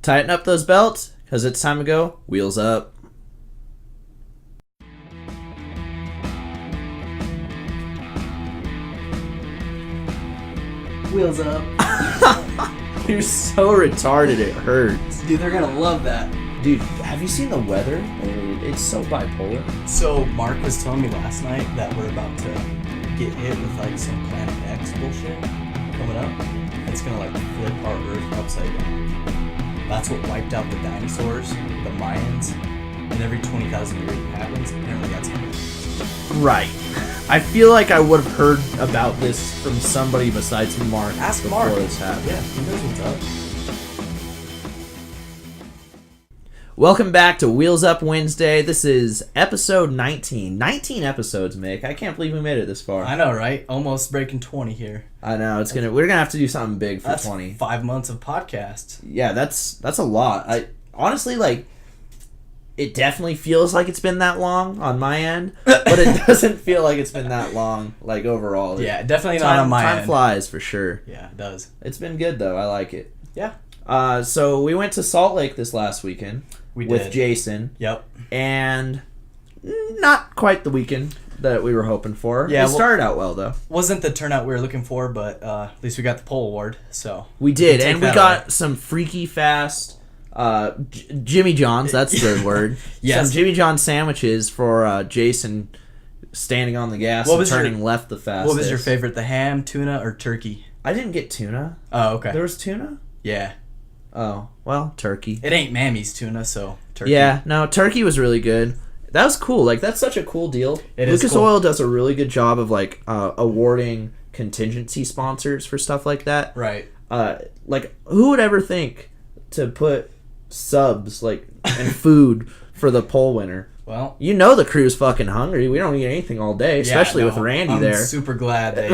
Tighten up those belts, because it's time to go wheels up. Wheels up. You're so retarded, it hurts. Dude, they're gonna love that. Dude, have you seen the weather? It's so bipolar. So, Mark was telling me last night that we're about to get hit with, like, some Planet X bullshit coming up. It's gonna, like, flip our Earth upside down. That's what wiped out the dinosaurs, the Mayans, and every 20,000 years it happens. Apparently that's happening. Right. I feel like I would have heard about this from somebody besides Mark. Ask before Mark. This happened. Yeah, he knows what's up. Welcome back to Wheels Up Wednesday. This is episode 19. 19 episodes, Mick. I can't believe we made it this far. I know, right? Almost breaking 20 here. I know. We're gonna have to do something big for That's 20. 5 months of podcasts. Yeah, that's a lot. I honestly it definitely feels like it's been that long on my end, but it doesn't feel like it's been that long, like, overall. Yeah, definitely not on my end. Time flies, for sure. Yeah, it does. It's been good, though. I like it. Yeah. So we went to Salt Lake this last weekend with Jason. Yep. And not quite the weekend that we were hoping for. Yeah, it started out well, though. Wasn't the turnout we were looking for, but at least we got the pole award, so... We did, and we got some freaky fast... Jimmy John's, that's the word. Yes. Some Jimmy John sandwiches for Jason standing on the gas and turning left the fastest. What was your favorite, the ham, tuna, or turkey? I didn't get tuna. Oh, okay. There was tuna? Yeah. Oh, well, turkey. It ain't Mammy's tuna, so turkey. Yeah, no, turkey was really good. That was cool. Like, that's such a cool deal. Lucas Oil does a really good job of, like, awarding contingency sponsors for stuff like that. Right. Like, who would ever think to put subs, like, and food for the pole winner? Well, you know the crew's fucking hungry. We don't eat anything all day, especially with Randy there. I'm super glad they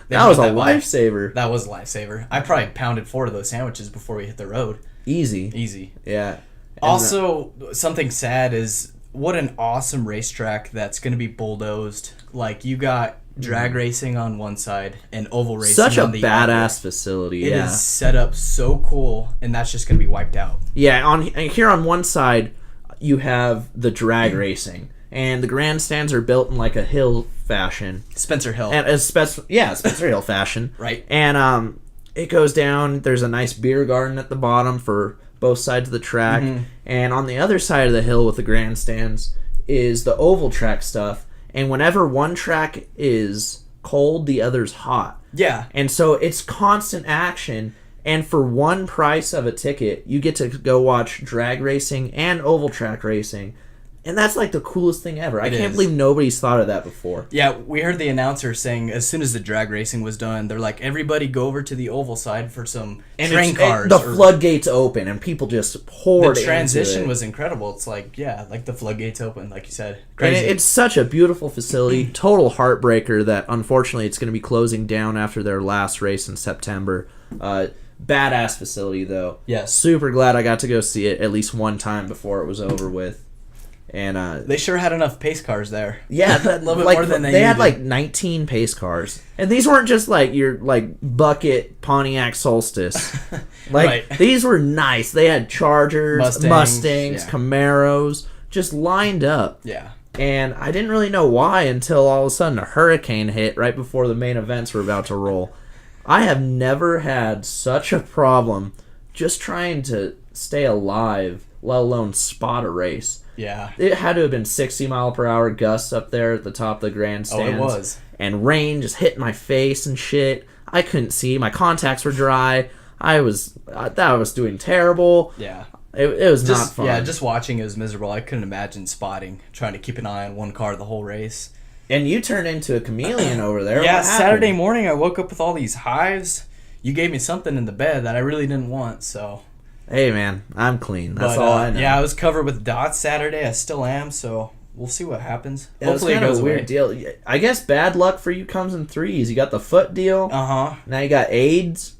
that was a lifesaver. That was a lifesaver. I probably pounded 4 of those sandwiches before we hit the road. Easy. Yeah. And also, something sad is what an awesome racetrack that's going to be bulldozed. Like, you got drag racing on one side and oval racing on the other. Such a badass facility. It is set up so cool, and that's just going to be wiped out. Yeah, here on one side, you have the drag racing, and the grandstands are built in like a hill fashion. Spencer Hill. And Spencer Hill fashion. Right. And it goes down. There's a nice beer garden at the bottom for both sides of the track. Mm-hmm. And on the other side of the hill with the grandstands is the oval track stuff. And whenever one track is cold, the other's hot. Yeah. And so it's constant action. And for one price of a ticket, you get to go watch drag racing and oval track racing. And that's like the coolest thing ever. I can't believe nobody's thought of that before. Yeah, we heard the announcer saying as soon as the drag racing was done, they're like, everybody go over to the oval side for some train cars. The floodgates open and people just poured into it. The transition was incredible. It's like, yeah, like the floodgates open, like you said. Crazy. And it's such a beautiful facility. Total heartbreaker that unfortunately it's going to be closing down after their last race in September. Badass facility, though. Yes. Super glad I got to go see it at least one time before it was over with. And they sure had enough pace cars there. Yeah, a little bit more than they had like 19 pace cars. And these weren't just like your like bucket Pontiac Solstice. Like these were nice. They had Chargers, Mustangs, Camaros just lined up. Yeah. And I didn't really know why until all of a sudden a hurricane hit right before the main events were about to roll. I have never had such a problem just trying to stay alive, let alone spot a race. Yeah. It had to have been 60 mile per hour gusts up there at the top of the grandstands. Oh, it was. And rain just hit my face and shit. I couldn't see. My contacts were dry. I was doing terrible. Yeah. It was not fun. Yeah, just watching it was miserable. I couldn't imagine spotting, trying to keep an eye on one car the whole race. And you turned into a chameleon over there. Yeah, Saturday morning I woke up with all these hives. You gave me something in the bed that I really didn't want, so... Hey, man, I'm clean. That's all I know. Yeah, I was covered with dots Saturday. I still am, so we'll see what happens. Yeah, hopefully it goes away. Weird deal. I guess bad luck for you comes in threes. You got the foot deal. Uh-huh. Now you got AIDS.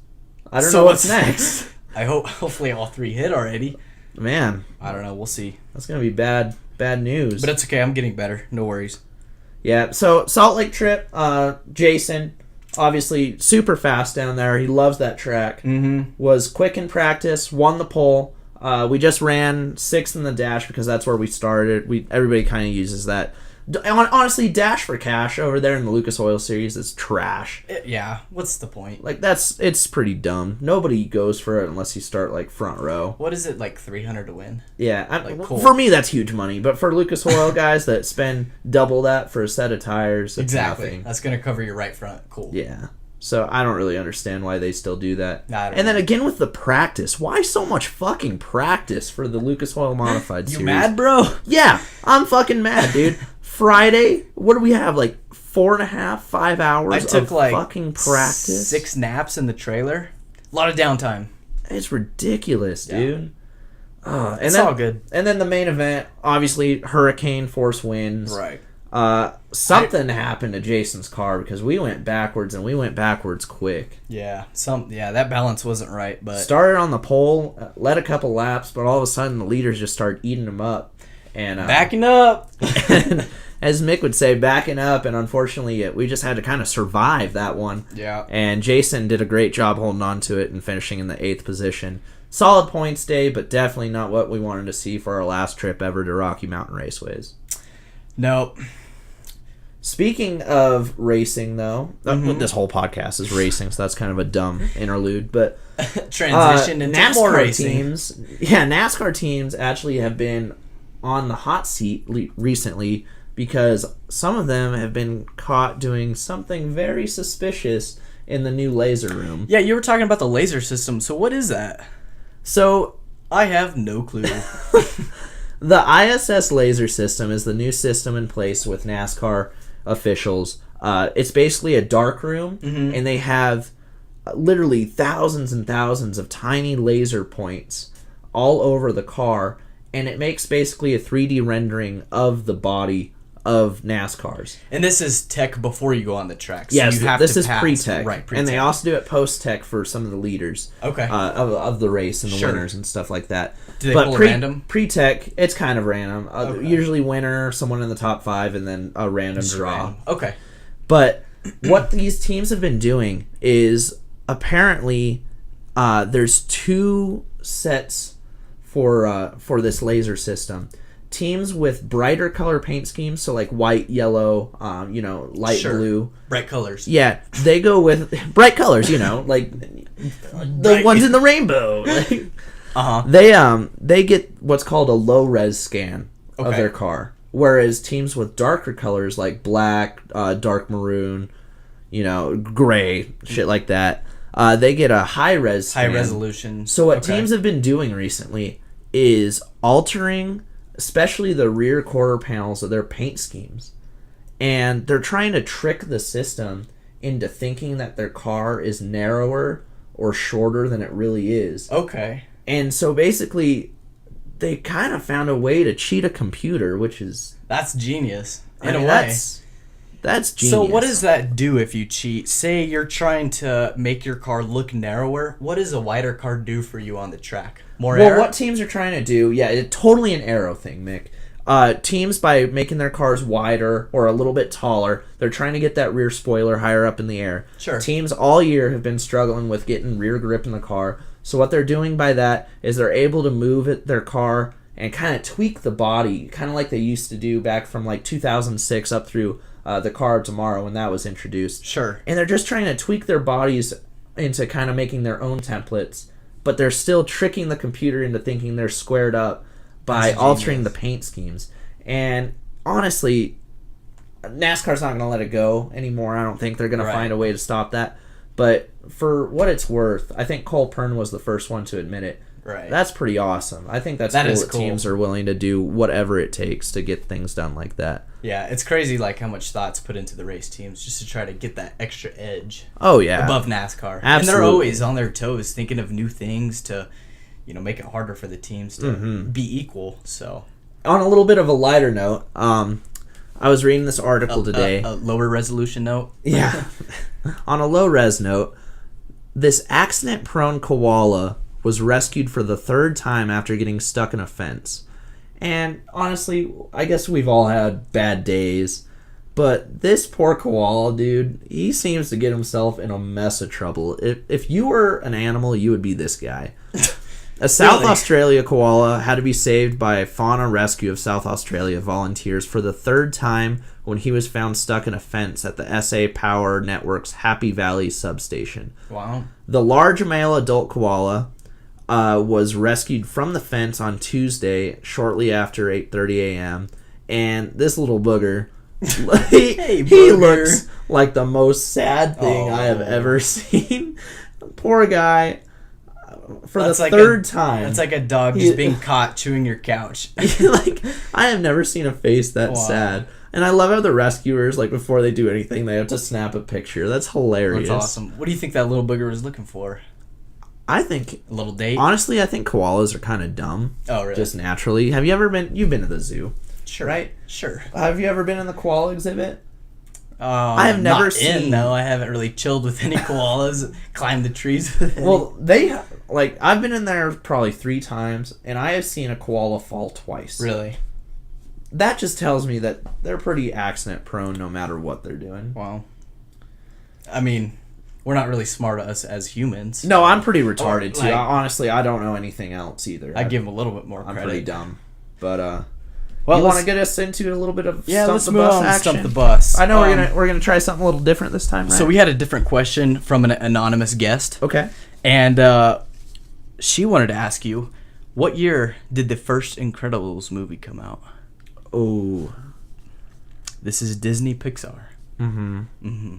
I don't know what's next. Hopefully all 3 hit already. Man. I don't know. We'll see. That's going to be bad news. But it's okay. I'm getting better. No worries. Yeah, so Salt Lake trip, Jason... Obviously, super fast down there. He loves that track. Mm-hmm. Was quick in practice, won the pole. We just ran 6th in the dash because that's where we started. Everybody kind of uses that. Honestly, Dash for Cash over there in the Lucas Oil Series is trash. Yeah, what's the point? Like, it's pretty dumb. Nobody goes for it unless you start, like, front row. What is it, like $300 to win? Yeah, cool. For me, that's huge money. But for Lucas Oil guys that spend double that for a set of tires, it's nothing. That's going to cover your right front. Cool. Yeah. So I don't really understand why they still do that. Then again with the practice, why so much fucking practice for the Lucas Oil Modified Series? You mad, bro? Yeah, I'm fucking mad, dude. Friday, what do we have? Like 4.5, 5 hours of fucking practice? 6 naps in the trailer. A lot of downtime. It's ridiculous, dude. It's all good. And then the main event, obviously, hurricane force winds. Right. Something happened to Jason's car because we went backwards and we went backwards quick. Yeah, that balance wasn't right. But started on the pole, led a couple laps, but all of a sudden the leaders just started eating him up. And backing up. As Mick would say, backing up, and unfortunately we just had to kind of survive that one. Yeah. And Jason did a great job holding on to it and finishing in the 8th position. Solid points day, but definitely not what we wanted to see for our last trip ever to Rocky Mountain Raceways. Nope. Speaking of racing, though, this whole podcast is racing, so that's kind of a dumb interlude. But transition into NASCAR more racing. NASCAR teams actually have been on the hot seat recently because some of them have been caught doing something very suspicious in the new laser room. Yeah, you were talking about the laser system. So what is that? So I have no clue. The ISS laser system is the new system in place with NASCAR officials. It's basically a dark room, and they have literally thousands and thousands of tiny laser points all over the car, and it makes basically a 3D rendering of the body of NASCARs. And this is tech before you go on the track. So yes, you have this to is pass. pre-tech. Right, pre-tech. And they also do it post-tech for some of the leaders of the race and the winners and stuff like that. Do they pull random? Pre-tech, it's kind of random. Usually winner, someone in the top 5, and then a random draw. Random. Okay. But what these teams have been doing is apparently there's 2 sets for this laser system. Teams with brighter color paint schemes, so like white, yellow, light blue. Bright colors. Yeah, they go with bright colors, like the ones in the rainbow. They get what's called a low-res scan of their car. Whereas teams with darker colors like black, dark maroon, gray, shit like that, they get a high-res scan. High resolution. So what teams have been doing recently is altering especially the rear quarter panels of their paint schemes. And they're trying to trick the system into thinking that their car is narrower or shorter than it really is. Okay. And so basically, they kind of found a way to cheat a computer, which is... That's genius. In a way. That's genius. So what does that do if you cheat? Say you're trying to make your car look narrower. What does a wider car do for you on the track? More air? Well, what teams are trying to do... Yeah, it's totally an aero thing, Mick. Teams, by making their cars wider or a little bit taller, they're trying to get that rear spoiler higher up in the air. Sure. Teams all year have been struggling with getting rear grip in the car. So what they're doing by that is they're able to move their car and kind of tweak the body, kind of like they used to do back from like 2006 up through the Car of Tomorrow when that was introduced. Sure. And they're just trying to tweak their bodies into kind of making their own templates, but they're still tricking the computer into thinking they're squared up by altering the paint schemes. And honestly, NASCAR's not going to let it go anymore. I don't think they're going to find a way to stop that. But for what it's worth, I think Cole Pern was the first one to admit it. Right. That's pretty awesome. I think that's cool that teams are willing to do whatever it takes to get things done like that. Yeah, it's crazy like how much thought's put into the race teams just to try to get that extra edge. Oh, yeah. Above NASCAR. Absolutely. And they're always on their toes thinking of new things to, make it harder for the teams to be equal. So, on a little bit of a lighter note, I was reading this article today. A lower resolution note? Yeah. On a low res note, this accident-prone koala was rescued for the 3rd time after getting stuck in a fence. And honestly, I guess we've all had bad days, but this poor koala, dude, he seems to get himself in a mess of trouble. If you were an animal, you would be this guy. A South Really? Australia koala had to be saved by Fauna Rescue of South Australia volunteers for the third time when he was found stuck in a fence at the SA Power Network's Happy Valley substation. Wow. The large male adult koala was rescued from the fence on Tuesday shortly after 8:30 a.m. And this little booger, he booger. looks like the most sad thing I have ever seen. Poor guy. For That's the like third time. It's like a dog just being caught chewing your couch. Like, I have never seen a face that sad. And I love how the rescuers, like, before they do anything, they have to snap a picture. That's hilarious. That's awesome. What do you think that little booger was looking for? I think... A little date? Honestly, I think koalas are kind of dumb. Oh, really? Just naturally. Have you ever been... You've been to the zoo. Sure. Right? Sure. Have you ever been in the koala exhibit? I have never seen... No, I haven't really chilled with any koalas, climbed the trees with any. Well, they... Like, I've been in there probably 3 times, and I have seen a koala fall twice. Really? That just tells me that they're pretty accident prone no matter what they're doing. Wow. I mean, we're not really smart as humans. No, I'm pretty retarded too. Like, Honestly, I don't know anything else either. I give them a little bit more I'm credit. pretty dumb. But well, you want to get us into a little bit of Stump let's the move Bus on to action? Stump The Bus. I know we're gonna try something a little different this time, right? So we had a different question from an anonymous guest. Okay. And she wanted to ask you, what year did the first Incredibles movie come out? Oh. This is Disney Pixar. Mm-hmm. Mm-hmm.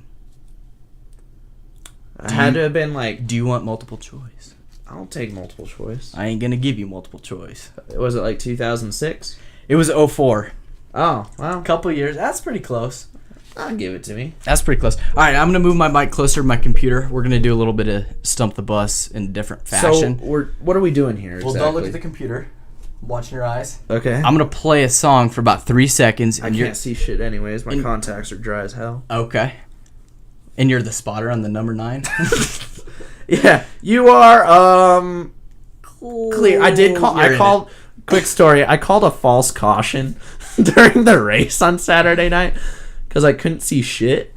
It had to have been like... Do you want multiple choice? I'll take multiple choice. I ain't gonna give you multiple choice. Was it like 2006? It was 2004. Oh, well. Couple years. That's pretty close. I'll give it to me. That's pretty close. All right, I'm gonna move my mic closer to my computer. We're gonna do a little bit of Stump the Bus in different fashion. So what are we doing here Well, exactly? don't look at the computer. I'm watching your eyes. Okay. I'm gonna play a song for about 3 seconds. I can't see shit anyways. My contacts are dry as hell. Okay. And you're the spotter on the number 9. Yeah, you are clear. I called quick story. I called a false caution during the race on Saturday night cuz I couldn't see shit.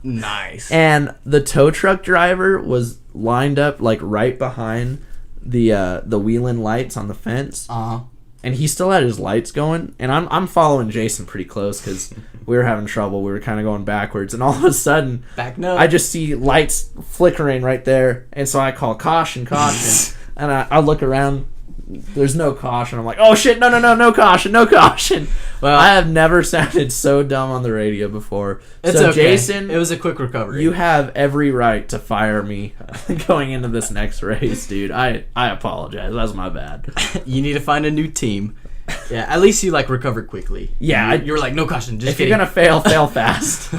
Nice. And the tow truck driver was lined up like right behind the wheeling lights on the fence. Uh-huh. And he still had his lights going, and I'm following Jason pretty close because we were having trouble. We were kind of going backwards, and all of a sudden, I just see lights flickering right there, and so I call caution, and I look around. There's no caution. I'm like, oh shit, no caution. Well, I have never sounded so dumb on the radio before. It's so okay. Jason, it was a quick recovery. You have every right to fire me going into this next race, dude. I apologize. That's my bad. You need to find a new team. Yeah, at least you like recovered quickly. Yeah, you were like, no caution. Just if kidding. you're gonna fail fast.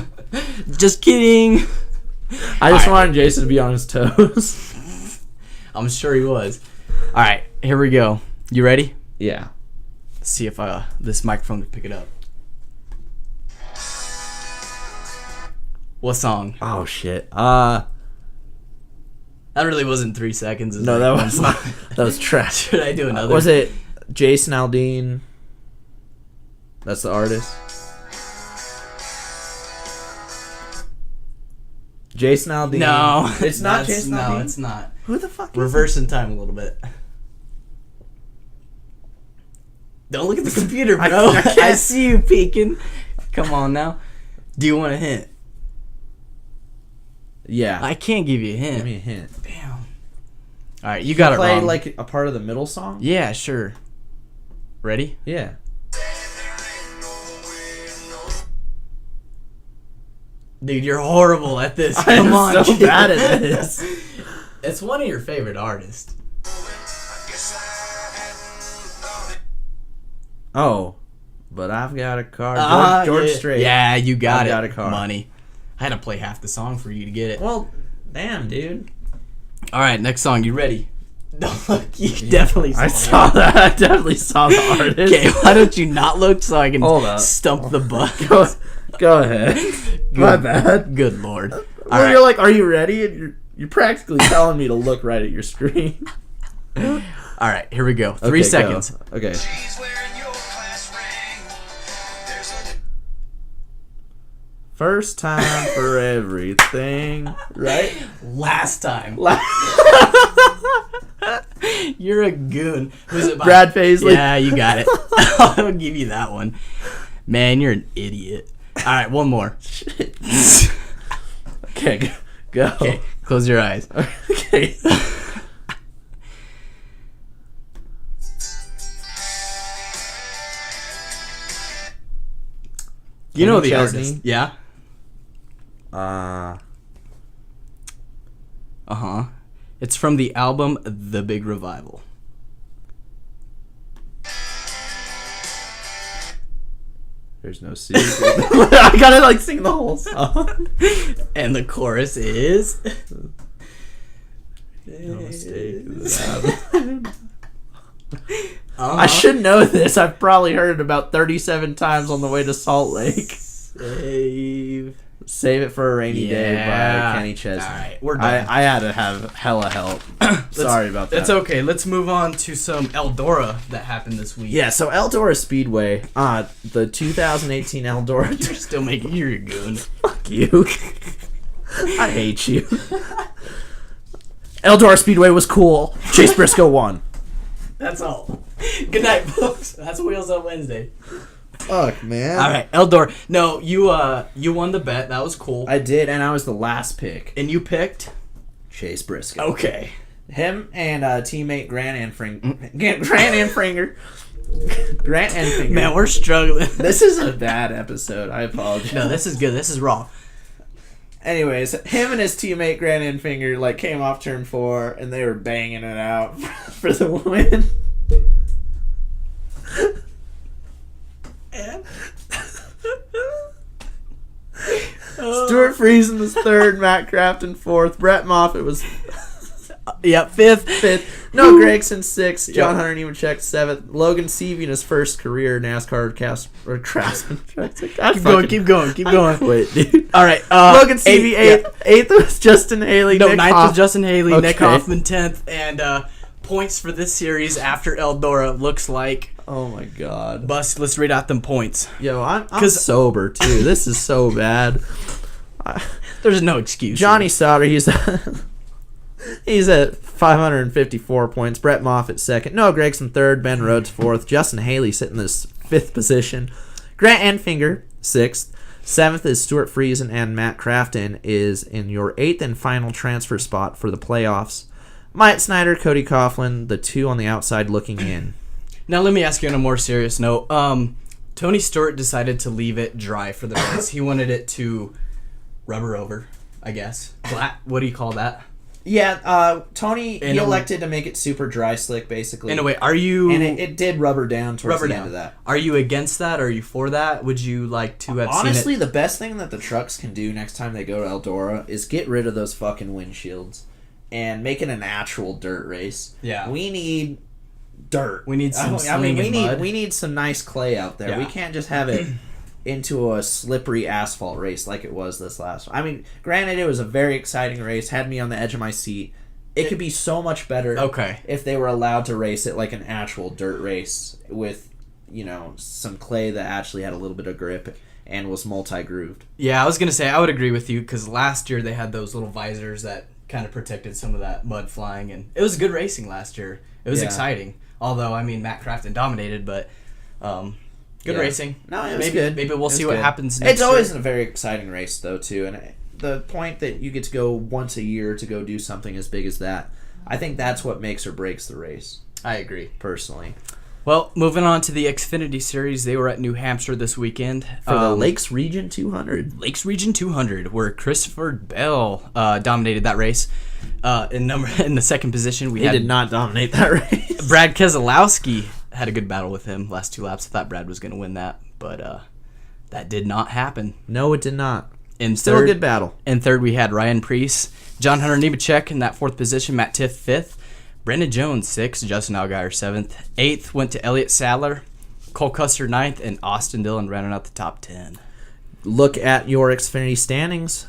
Just kidding. I just wanted Jason to be on his toes. I'm sure he was. All right, here we go. You ready? Yeah. Let's see if this microphone can pick it up. What song? Oh shit. That really wasn't 3 seconds. No, that was not. That was trash. Should I do another? Was it Jason Aldean? That's the artist. Jason Aldean. No, it's not Jason Aldean. No, it's not. Who the fuck? Reverse in time a little bit. Don't look at the computer, bro. I see you peeking. Come on now. Do you want a hint? Yeah. I can't give you a hint. Give me a hint. Damn. All right, you got it play wrong. like a part of the middle song? Yeah, sure. Ready? Yeah. Dude, you're horrible at this. Come on, I'm so bad at this. It's one of your favorite artists. Oh, but I've got a car. George Strait. Yeah, you got it. I've got a car. Money. I had to play half the song for you to get it. Well, damn, dude. All right, next song. You ready? Don't look. You definitely saw I saw that. I definitely saw the artist. Okay, why don't you not look so I can stump the bus? Go ahead. My bad. Good lord. All well, right. You're like, are you ready? And you're practically telling me to look right at your screen. All right, here we go. 3 seconds. Go. Okay. First time for everything, right? Last time. You're a goon. Who's it by? Brad Paisley. Yeah, you got it. I'll give you that one. Man, you're an idiot. All right, one more. Okay, go. Okay, close your eyes. Okay. You know the Chesney? artist. Yeah? Uh, Uh-huh. It's from the album The Big Revival. there's no secret. I gotta like sing the whole song. And the chorus is... No mistake. Uh-huh. I should know this. I've probably heard it about 37 times on the way to Salt Lake. Save It for a Rainy Day by Kenny Chesney. Alright, we're done. I had to have hella help. Sorry about that. That's okay. Let's move on to some Eldora that happened this week. Yeah, so Eldora Speedway, the 2018 Eldora. You're still making you a goon. Fuck you. I hate you. Eldora Speedway was cool. Chase Briscoe won. That's all. Good night, folks. That's Wheels on Wednesday. Fuck, man. All right, Eldora. No, you won the bet. That was cool. I did, and I was the last pick. And you picked Chase Briscoe. Okay. Him and teammate Grant Enfinger. Grant Enfinger. Man, we're struggling. This is a bad episode. I apologize. No, this is good. This is raw. Anyways, him and his teammate Grant Enfinger like came off turn 4 and they were banging it out for the win. Stuart Friesen was 3rd, Matt Crafton 4th, Brett Moffitt was Yep, 5th. Noah Gragson 6th, John Hunter Nemechek 7th, Logan Seavey in his first career NASCAR craftsman. Keep going. Quit, dude. All right, Logan Seavey 8th was Justin Haley. No, Nick 9th was Justin Haley, Okay. Nick Hoffman 10th, and points for this series after Eldora looks like. Oh my god. Bus, let's read out them points. Yo, I'm sober too. This is so bad. There's no excuse. Johnny Sauter, he's at 554 points. Brett Moffitt 2nd. Noah Gragson 3rd. Ben Rhodes 4th. Justin Haley sitting in this 5th position. Grant Enfinger 6th. 7th is Stuart Friesen, and Matt Crafton is in your 8th and final transfer spot for the playoffs. Myatt Snyder, Cody Coughlin, the 2 on the outside looking in. Now let me ask you on a more serious note. Tony Stewart decided to leave it dry for the race. He wanted it to rubber over, I guess. What do you call that? Yeah, Tony, he elected to make it super dry slick, basically. In a way, are you... And it did rubber down towards the end of that. Are you against that? Are you for that? Would you like to have Honestly, seen it? the best thing that the trucks can do next time they go to Eldora is get rid of those fucking windshields and make it an actual dirt race. Yeah. We need dirt. We need some mud. We need some nice clay out there. Yeah. We can't just have it into a slippery asphalt race like it was this last one. I mean, granted, it was a very exciting race, had me on the edge of my seat. It could be so much better if they were allowed to race it like an actual dirt race with, some clay that actually had a little bit of grip and was multi-grooved. Yeah, I was going to say, I would agree with you, because last year they had those little visors that kind of protected some of that mud flying, and it was good racing last year. It was exciting. Although, I mean, Matt Crafton dominated, but good racing. No, it was good. Maybe we'll see what happens next It's always year. a very exciting race, though, too. And the point that you get to go once a year to go do something as big as that, I think that's what makes or breaks the race. I agree. Personally. Well, moving on to the Xfinity Series, they were at New Hampshire this weekend. For the Lakes Region 200. Lakes Region 200, where Christopher Bell dominated that race. In the second position, He did not dominate that race. Brad Keselowski had a good battle with him last 2 laps. I thought Brad was going to win that, but that did not happen. No, it did not. Still a good battle. In third, we had Ryan Preece, John Hunter Nemechek in that 4th position, Matt Tiff 5th, Brendan Jones 6th, Justin Allgaier 7th, 8th went to Elliott Sadler, Cole Custer 9th, and Austin Dillon rounding out the top 10. Look at your Xfinity standings.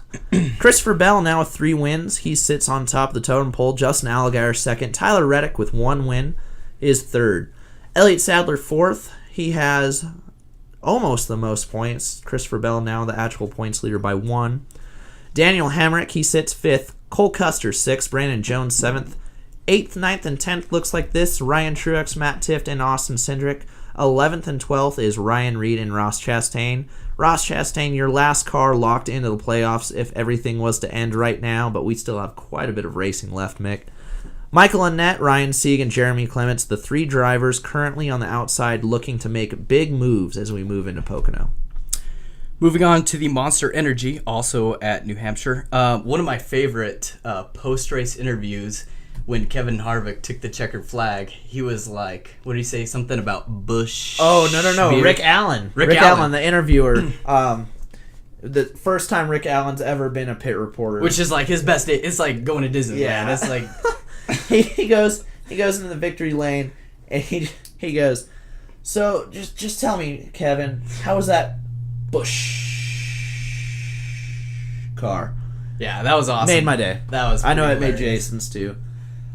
Christopher Bell now with 3 wins. He sits on top of the totem pole. Justin Allgaier 2nd. Tyler Reddick with 1 win is 3rd. Elliott Sadler 4th. He has almost the most points. Christopher Bell now the actual points leader by 1. Daniel Hamrick, he sits 5th. Cole Custer 6th. Brandon Jones 7th. 8th, 9th, and 10th looks like this. Ryan Truex, Matt Tifft, and Austin Cindric. 11th and 12th is Ryan Reed and Ross Chastain. Ross Chastain, your last car locked into the playoffs if everything was to end right now, but we still have quite a bit of racing left, Mick. Michael Annett, Ryan Sieg, and Jeremy Clements, the 3 drivers currently on the outside looking to make big moves as we move into Pocono. Moving on to the Monster Energy, also at New Hampshire. One of my favorite post-race interviews, when Kevin Harvick took the checkered flag, he was like, what did he say? Something about Bush. Oh, no. Beer? Rick Allen. Rick Allen, the interviewer. The first time Rick Allen's ever been a pit reporter. Which is like his best day. It's like going to Disneyland. Yeah. It's like... he goes into the victory lane, and he goes, so just tell me, Kevin, how was that Bush car? Yeah, that was awesome. Made my day. That was I know it made hilarious. Jason's too.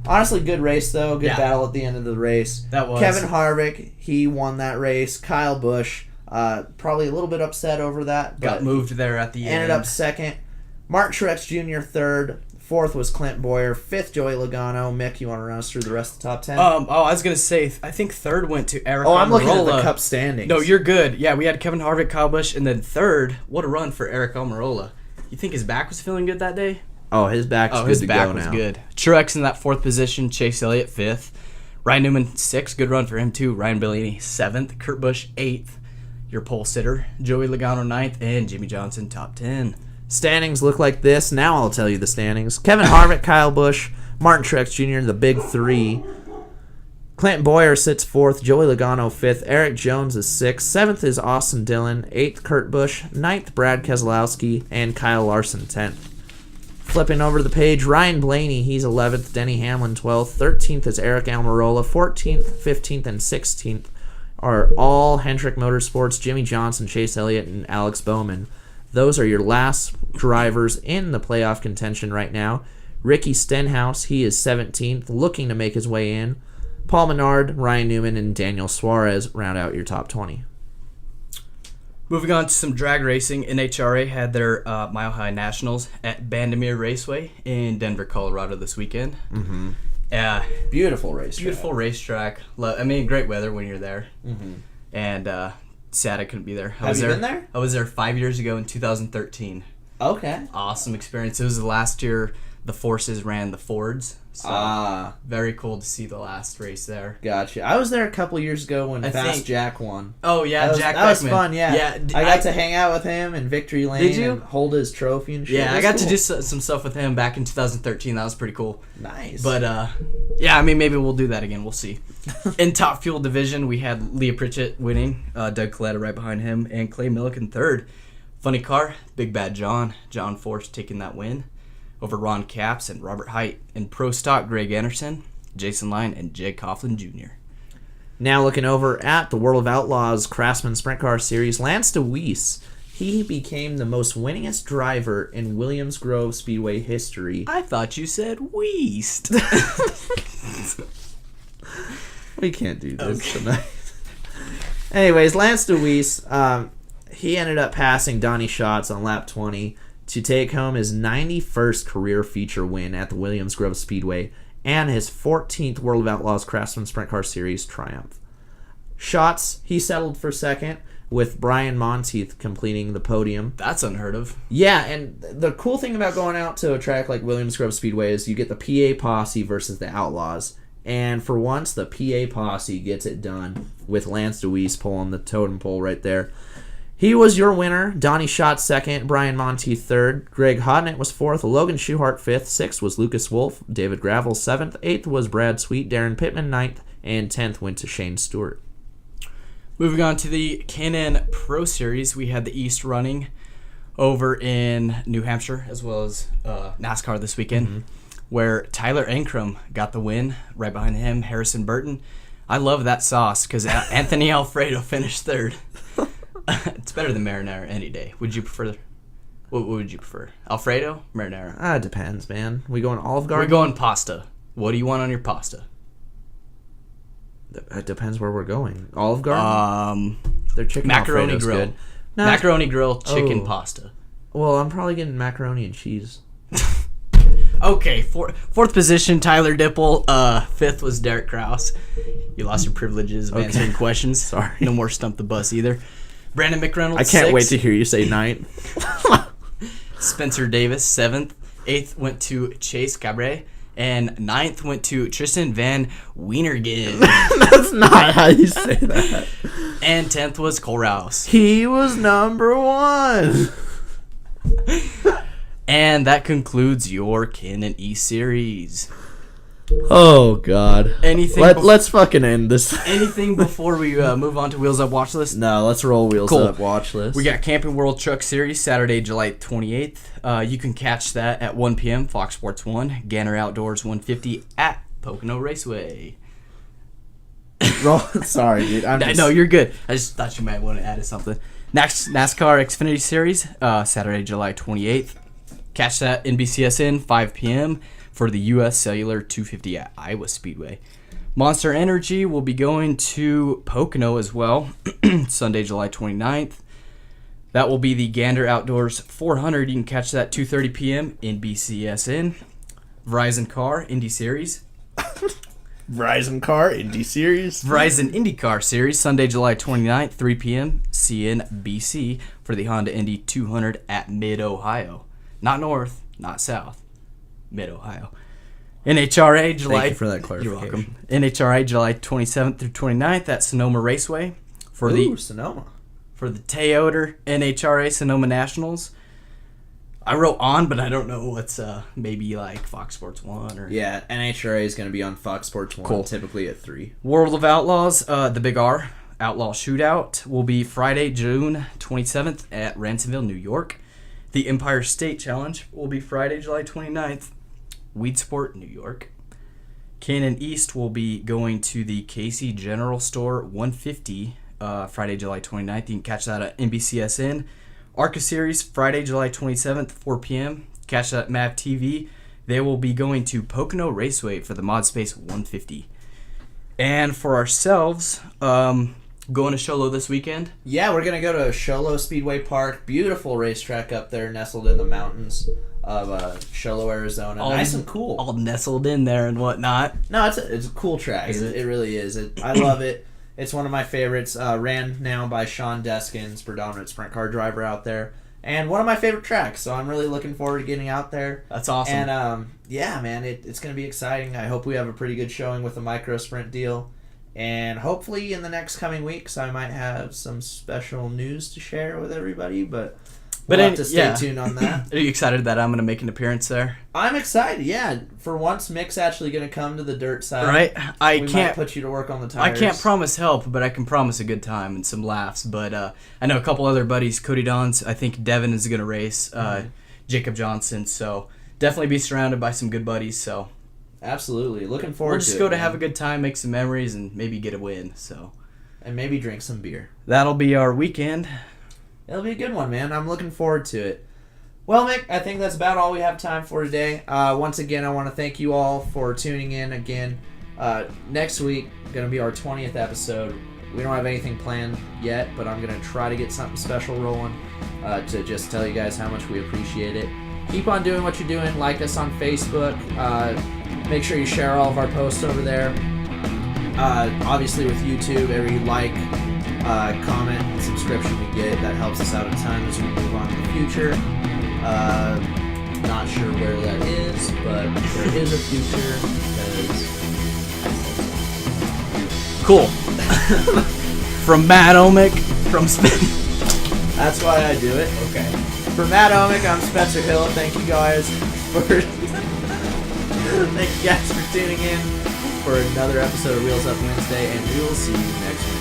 Honestly, good race though. Good battle at the end of the race. That was. Kevin Harvick, he won that race. Kyle Busch, probably a little bit upset over that. Got moved there at the end. Ended up second. Martin Truex Jr. third. Fourth was Clint Boyer. Fifth, Joey Logano. Mick, you want to run us through the rest of the top 10? I was going to say, I think third went to Eric Almirola. I'm looking at the Cup standings. No, you're good. Yeah, we had Kevin Harvick, Kyle Busch, and then third, what a run for Eric Almirola. You think his back was feeling good that day? Oh, his back was his back was good. Truex in that fourth position, Chase Elliott fifth, Ryan Newman sixth, good run for him too. Ryan Blaney seventh, Kurt Busch eighth, your pole sitter, Joey Logano ninth, and Jimmy Johnson top 10. Standings look like this. Now I'll tell you the standings. Kevin Harvick, Kyle Busch, Martin Truex Jr., the big 3. Clint Boyer sits 4th, Joey Logano 5th, Eric Jones is 6th, 7th is Austin Dillon, 8th Kurt Busch, 9th Brad Keselowski, and Kyle Larson 10th. Flipping over the page, Ryan Blaney, he's 11th, Denny Hamlin 12th, 13th is Eric Almirola, 14th, 15th, and 16th are all Hendrick Motorsports, Jimmy Johnson, Chase Elliott, and Alex Bowman. Those are your last drivers in the playoff contention right now. Ricky Stenhouse, he is 17th, looking to make his way in. Paul Menard, Ryan Newman, and Daniel Suarez round out your top 20. Moving on to some drag racing, NHRA had their Mile High Nationals at Bandimere Raceway in Denver, Colorado this weekend. Mm-hmm. Beautiful racetrack. I mean, great weather when you're there. Mm-hmm. And sad I couldn't be there. Have you been there? I was there 5 years ago in 2013. Okay. Awesome experience. It was the last year the Forces ran the Fords. So very cool to see the last race there. Gotcha. I was there a couple years ago when Jack won. Oh yeah, Jack Beckman. That was fun. Yeah. I got to hang out with him in Victory Lane. Did you? And hold his trophy and shit. Yeah, I got to do some stuff with him back in 2013. That was pretty cool. Nice. But yeah, I mean maybe we'll do that again. We'll see. In Top Fuel division, we had Leah Pritchett winning, Doug Coletta right behind him, and Clay Milliken third. Funny car, Big Bad John Force taking that win over Ron Capps and Robert Height. In Pro Stock, Greg Anderson, Jason Line, and Jake Coughlin Jr. Now looking over at the World of Outlaws Craftsman Sprint Car Series, Lance DeWeese, he became the most winningest driver in Williams Grove Speedway history. I thought you said Weast. We can't do this tonight. Anyways, Lance DeWeese, he ended up passing Donnie Schatz on lap 20 to take home his 91st career feature win at the Williams Grove Speedway and his 14th World of Outlaws Craftsman Sprint Car Series triumph. Schatz, he settled for second, with Brian Monteith completing the podium. That's unheard of. Yeah, and the cool thing about going out to a track like Williams Grove Speedway is you get the PA Posse versus the Outlaws. And for once, the PA Posse gets it done with Lance DeWeese pulling the totem pole right there. He was your winner. Donnie Schatz second, Brian Monteith third, Greg Hodnett was fourth, Logan Schuchart fifth, sixth was Lucas Wolf, David Gravel seventh, eighth was Brad Sweet, Darren Pittman ninth, and 10th went to Shane Stewart. Moving on to the Can-Am Pro Series, we had the East running over in New Hampshire as well as NASCAR this weekend, where Tyler Ankrum got the win. Right behind him, Harrison Burton. I love that sauce because Anthony Alfredo finished third. It's better than marinara any day. Would you prefer? What would you prefer? Alfredo? Marinara? It depends, man. We going Olive Garden? We're going pasta. What do you want on your pasta? It depends where we're going. Olive Garden? Their chicken macaroni Alfredo's grill. Good. No. Macaroni grill chicken pasta. Well, I'm probably getting macaroni and cheese. Okay, fourth position, Tyler Dipple. Fifth was Derek Kraus. You lost your privileges of answering questions. Sorry. No more Stump the Bus either. Brandon McReynolds, I can't wait to sixth. hear you say ninth. Spencer Davis, seventh. Eighth went to Chase Cabre. And ninth went to Tristan Van Wienergen. That's not how you say that. And 10th was Cole Rouse. He was number 1. And that concludes your Ken and E series. Oh God. Anything? Let's fucking end this. Anything before we move on to Wheels Up Watch List? No, let's roll Wheels Cool. Up Watch List. We got Camping World Truck Series Saturday, July 28th. You can catch that at 1 p.m. Fox Sports 1, Ganner Outdoors 150 at Pocono Raceway. Sorry, dude. No, you're good. I just thought you might want to add something. Next, NASCAR Xfinity Series, Saturday, July 28th. Catch that NBCSN 5 p.m. for the U.S. Cellular 250 at Iowa Speedway. Monster Energy will be going to Pocono as well, Sunday, July 29th. That will be the Gander Outdoors 400. You can catch that 2:30 p.m. NBCSN. Verizon Car Indy Series. Verizon Car Indy Series. Verizon IndyCar Series, Sunday, July 29th, 3 p.m. CNBC for the Honda Indy 200 at Mid-Ohio. Not north, not south. Mid-Ohio. NHRA July. Thank you for that clarification. You're welcome. NHRA July 27th through 29th at Sonoma Raceway for Sonoma. For the Toyota NHRA Sonoma Nationals. I wrote on, but I don't know what's maybe like Fox Sports 1 or Yeah, NHRA is going to be on Fox Sports 1, Cool. typically at 3. World of Outlaws, the Big R Outlaw Shootout will be Friday, June 27th at Ransomville, New York. The Empire State Challenge will be Friday, July 29th, Weedsport, New York. Cannon East will be going to the Casey General Store 150 Friday, July 29th. You can catch that at NBCSN. ARCA Series, Friday, July 27th, 4 p.m. Catch that at MAV TV. They will be going to Pocono Raceway for the Mod Space 150. And for ourselves, going to Sholo this weekend. Yeah, we're going to go to Sholo Speedway Park. Beautiful racetrack up there, nestled in the mountains of Sholo, Arizona. Nice and cool. All nestled in there and whatnot. No, it's a cool track. It really is. I love it. It's one of my favorites. Ran now by Sean Deskins, predominant sprint car driver out there. And one of my favorite tracks, so I'm really looking forward to getting out there. That's awesome. And, yeah, man, it's going to be exciting. I hope we have a pretty good showing with the micro sprint deal. And hopefully in the next coming weeks, I might have some special news to share with everybody, but we'll have to stay tuned on that. Are you excited that I'm going to make an appearance there? I'm excited, yeah. For once, Mick's actually going to come to the dirt side. Right? We might put you to work on the tires. I can't promise help, but I can promise a good time and some laughs. But I know a couple other buddies, Cody Dons, I think Devin is going to race, Jacob Johnson. So definitely be surrounded by some good buddies. So absolutely. Looking forward to it. We'll just go to have a good time, make some memories, and maybe get a win. So and maybe drink some beer. That'll be our weekend. It'll be a good one, man. I'm looking forward to it. Well, Mick, I think that's about all we have time for today. Once again, I want to thank you all for tuning in again. Next week, going to be our 20th episode. We don't have anything planned yet, but I'm going to try to get something special rolling to just tell you guys how much we appreciate it. Keep on doing what you're doing. Like us on Facebook. Make sure you share all of our posts over there. Obviously, with YouTube, every like, comment, and subscription we get, that helps us out a ton as we move on in the future. Not sure where that is, but there is a future because cool. From Matt Omick, from that's why I do it. Okay. For Matt Omick, I'm Spencer Hill. Thank you guys for tuning in for another episode of Wheels Up Wednesday, and we will see you next week.